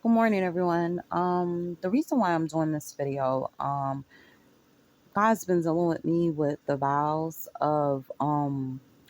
Good morning, everyone. The reason why I'm doing this video, God's been dealing with me with the vows of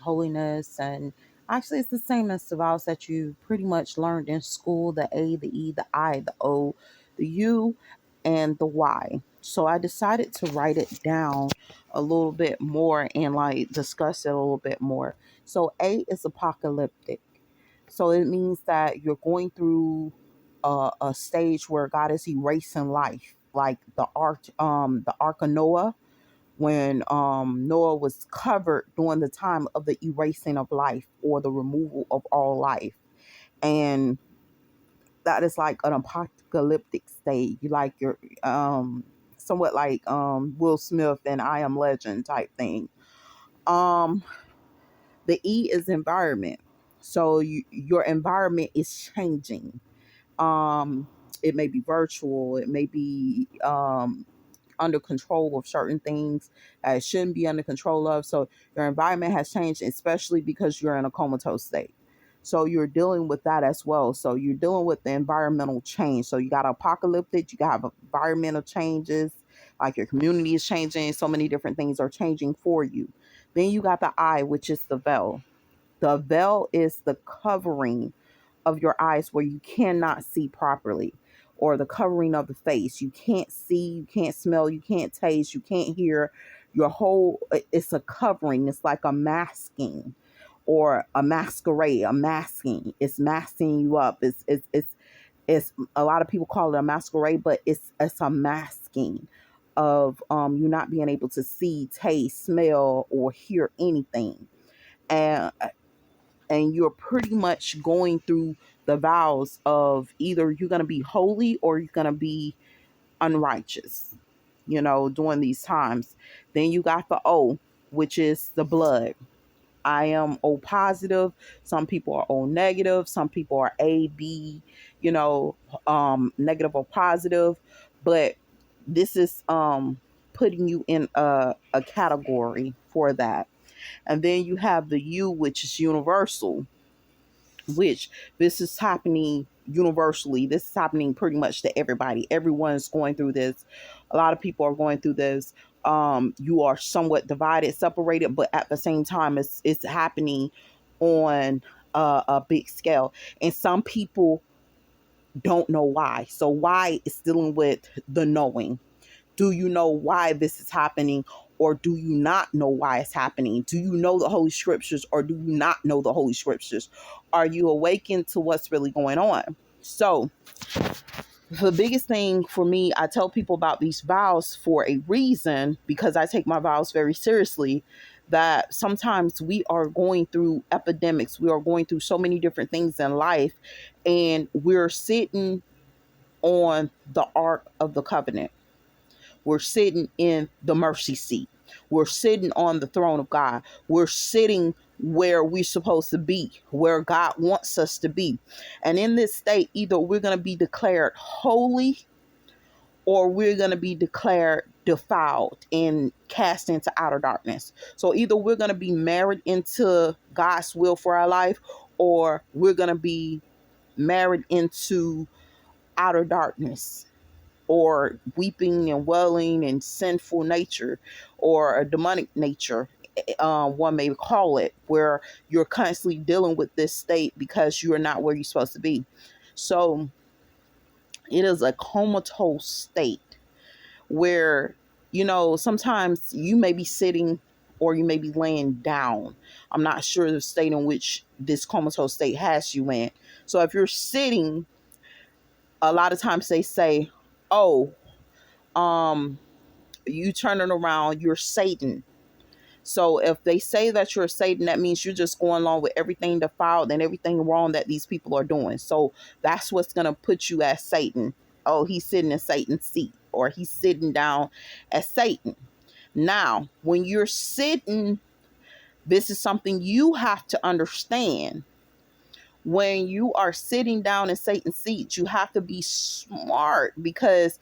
holiness, and actually, it's the same as the vows that you pretty much learned in school: the A, the E, the I, the O, the U, and the Y. So I decided to write it down a little bit more and like discuss it a little bit more. So A is apocalyptic. So it means that you're going through a stage where God is erasing life, like the Ark of Noah, when Noah was covered during the time of the erasing of life or the removal of all life, and that is like an apocalyptic stage, like you're somewhat like Will Smith and I Am Legend type thing. Um, the E is environment. So your environment is changing. um it may be virtual, it may be under control of certain things that it shouldn't be under control of. So your environment has changed, especially because you're in a comatose state, so you're dealing with that as well. So you're dealing with the environmental change. So you got apocalyptic, you got environmental changes, like your community is changing, so many different things are changing for you. Then you got the I, which is the veil. The veil is the covering of your eyes where you cannot see properly, or the covering of the face. You can't see, you can't smell, you can't taste, you can't hear. Your whole, it's a covering. It's like a masking or a masquerade, a masking. It's masking you up. It's a lot of people call it a masquerade, but it's a masking of you not being able to see, taste, smell, or hear anything. And and you're pretty much going through the vows of either you're going to be holy or you're going to be unrighteous, during these times. Then you got the O, which is the blood. I am O positive. Some people are O negative. Some people are A, B, negative or positive. But this is putting you in a category for that. And then you have the U, which is universal, which this is happening universally. This is happening pretty much to everybody. Everyone's going through this. A lot of people are going through this. You are somewhat divided, separated, but at the same time, it's happening on a big scale. And some people don't know why. So why is dealing with the knowing. Do you know why this is happening, or do you not know why it's happening? Do you know the Holy Scriptures, or do you not know the Holy Scriptures? Are you awakened to what's really going on? So the biggest thing for me, I tell people about these vows for a reason, because I take my vows very seriously, that sometimes we are going through epidemics. We are going through so many different things in life, and we're sitting on the Ark of the Covenant. We're sitting in the mercy seat. We're sitting on the throne of God. We're sitting where we're supposed to be, where God wants us to be. And in this state, either we're going to be declared holy, or we're going to be declared defiled and cast into outer darkness. So either we're going to be married into God's will for our life, or we're going to be married into outer darkness, or weeping and wailing and sinful nature, or a demonic nature, one may call it, where you're constantly dealing with this state because you're not where you're supposed to be. So it is a comatose state where, sometimes you may be sitting or you may be laying down. I'm not sure the state in which this comatose state has you in. So if you're sitting, a lot of times they say, oh, you turn it around, you're Satan. So if they say that you're Satan, that means you're just going along with everything defiled and everything wrong that these people are doing. So that's what's going to put you as Satan. Oh, he's sitting in Satan's seat, or he's sitting down as Satan. Now, when you're sitting, this is something you have to understand. When you are sitting down in Satan's seat, you have to be smart, because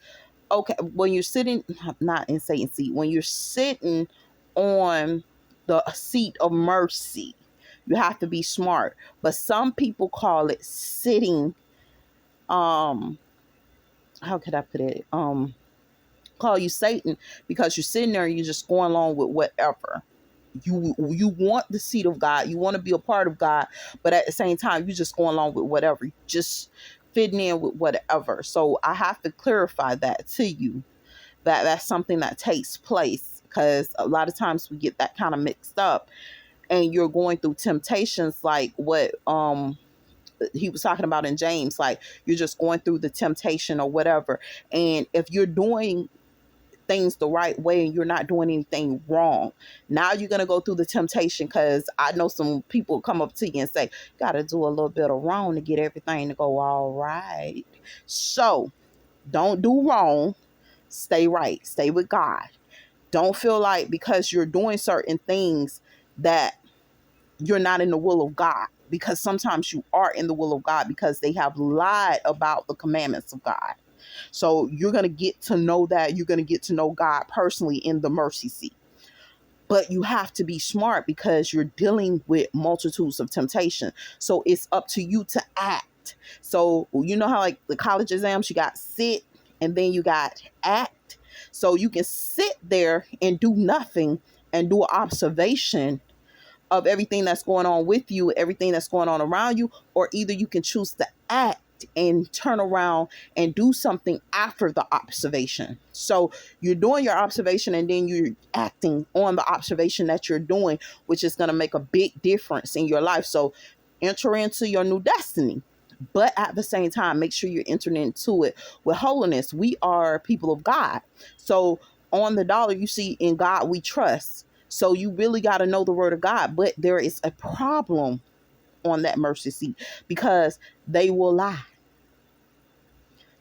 okay, when you're sitting, not in Satan's seat, when you're sitting on the seat of mercy, you have to be smart. But some people call it sitting how could I put it? Call you Satan because you're sitting there and you're just going along with whatever. You want the seed of God, you want to be a part of God, but at the same time, you just going along with whatever, just fitting in with whatever. So I have to clarify that to you, that that's something that takes place, because a lot of times we get that kind of mixed up, and you're going through temptations like what he was talking about in James, like you're just going through the temptation or whatever. And if you're doing things the right way and you're not doing anything wrong, now you're going to go through the temptation, because I know some people come up to you and say, got to do a little bit of wrong to get everything to go all right. So don't do wrong, stay right, stay with God. Don't feel like because you're doing certain things that you're not in the will of God, because sometimes you are in the will of God, because they have lied about the commandments of God. So you're going to get to know that. You're going to get to know God personally in the mercy seat. But you have to be smart, because you're dealing with multitudes of temptation. So it's up to you to act. So you know how like the college exams, you got sit and then you got act. So you can sit there and do nothing and do an observation of everything that's going on with you, everything that's going on around you, or either you can choose to act and turn around and do something after the observation. So you're doing your observation and then you're acting on the observation that you're doing, which is going to make a big difference in your life. So enter into your new destiny. But at the same time, make sure you're entering into it with holiness. We are people of God. So on the dollar, you see, in God we trust. So you really got to know the word of God. But there is a problem on that mercy seat, because they will lie.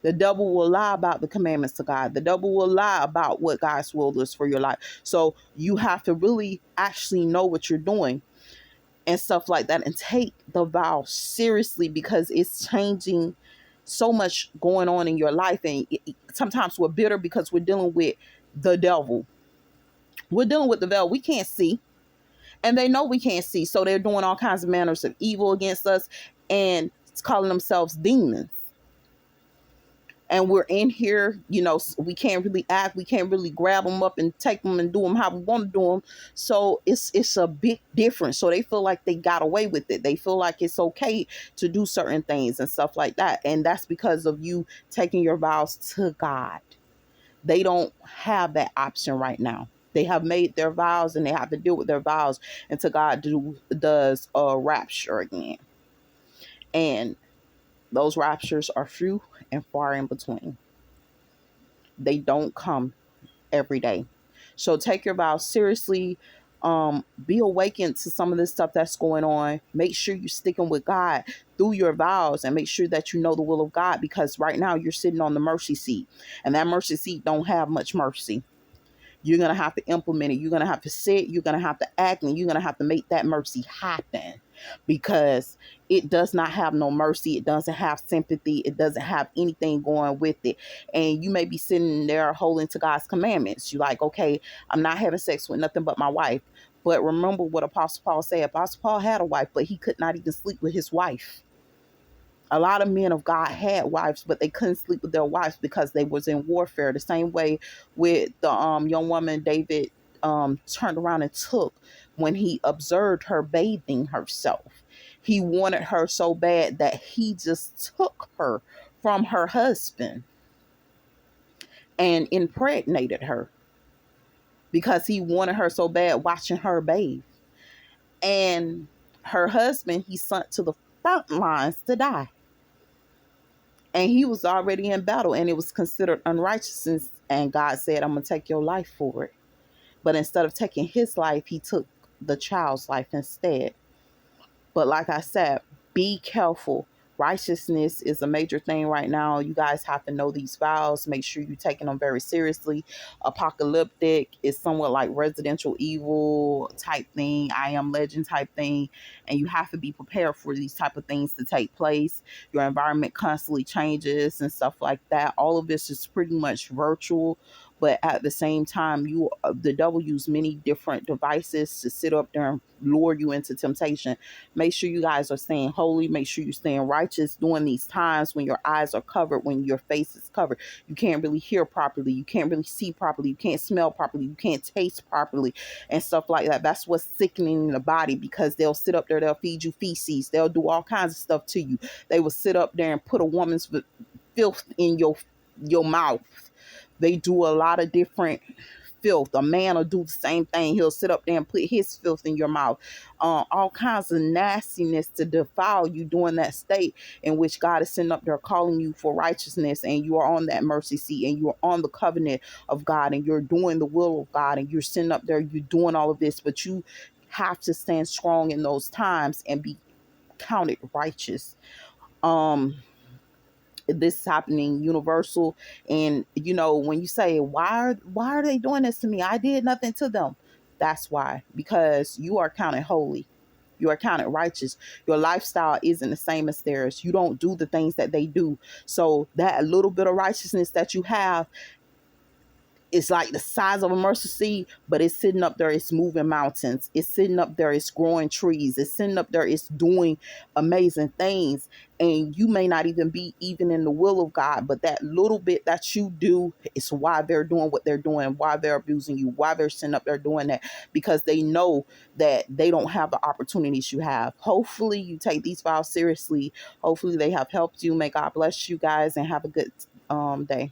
The devil will lie about the commandments of God. The devil will lie about what God's will is for your life. So you have to really actually know what you're doing and stuff like that, and take the vow seriously, because it's changing so much going on in your life. And sometimes we're bitter because we're dealing with the devil. We're dealing with the devil. We can't see, and they know we can't see. So they're doing all kinds of manners of evil against us, and it's calling themselves demons. And we're in here, we can't really act. We can't really grab them up and take them and do them how we want to do them. So it's a big difference. So they feel like they got away with it. They feel like it's okay to do certain things and stuff like that. And that's because of you taking your vows to God. They don't have that option right now. They have made their vows and they have to deal with their vows until God does a rapture again. And those raptures are few and far in between. They don't come every day. So take your vows seriously. Be awakened to some of this stuff that's going on. Make sure you're sticking with God through your vows, and make sure that you know the will of God, because right now you're sitting on the mercy seat, and that mercy seat don't have much mercy. You're going to have to implement it. You're going to have to sit. You're going to have to act. And you're going to have to make that mercy happen, because it does not have no mercy. It doesn't have sympathy. It doesn't have anything going with it. And you may be sitting there holding to God's commandments. You're like, okay, I'm not having sex with nothing but my wife. But remember what Apostle Paul said. Apostle Paul had a wife, but he could not even sleep with his wife. A lot of men of God had wives, but they couldn't sleep with their wives because they was in warfare. The same way with the young woman David turned around and took when he observed her bathing herself. He wanted her so bad that he just took her from her husband and impregnated her, because he wanted her so bad watching her bathe. And her husband, he sent to the front lines to die. And he was already in battle, and it was considered unrighteousness. And God said, I'm going to take your life for it. But instead of taking his life, he took the child's life instead. But like I said, be careful. Righteousness is a major thing right now. You guys have to know these vows. Make sure you're taking them very seriously. Apocalyptic is somewhat like residential evil type thing, I Am Legend type thing. And you have to be prepared for these type of things to take place. Your environment constantly changes and stuff like that. All of this is pretty much virtual. But at the same time, the devil use many different devices to sit up there and lure you into temptation. Make sure you guys are staying holy. Make sure you're staying righteous during these times when your eyes are covered, when your face is covered. You can't really hear properly. You can't really see properly. You can't smell properly. You can't taste properly and stuff like that. That's what's sickening the body, because they'll sit up there. They'll feed you feces. They'll do all kinds of stuff to you. They will sit up there and put a woman's filth in your mouth. They do a lot of different filth. A man will do the same thing. He'll sit up there and put his filth in your mouth. All kinds of nastiness to defile you during that state in which God is sitting up there calling you for righteousness, and you are on that mercy seat, and you're on the covenant of God, and you're doing the will of God, and you're sitting up there, you're doing all of this, but you have to stand strong in those times and be counted righteous. um this is happening universal. And when you say, why are they doing this to me, I did nothing to them, that's why, because you are counted holy, you are counted righteous. Your lifestyle isn't the same as theirs. You don't do the things that they do. So that little bit of righteousness that you have, it's like the size of a mustard seed, but it's sitting up there, it's moving mountains. It's sitting up there, it's growing trees. It's sitting up there, it's doing amazing things. And you may not even be even in the will of God, but that little bit that you do is why they're doing what they're doing, why they're abusing you, why they're sitting up there doing that, because they know that they don't have the opportunities you have. Hopefully you take these files seriously. Hopefully they have helped you. May God bless you guys and have a good day.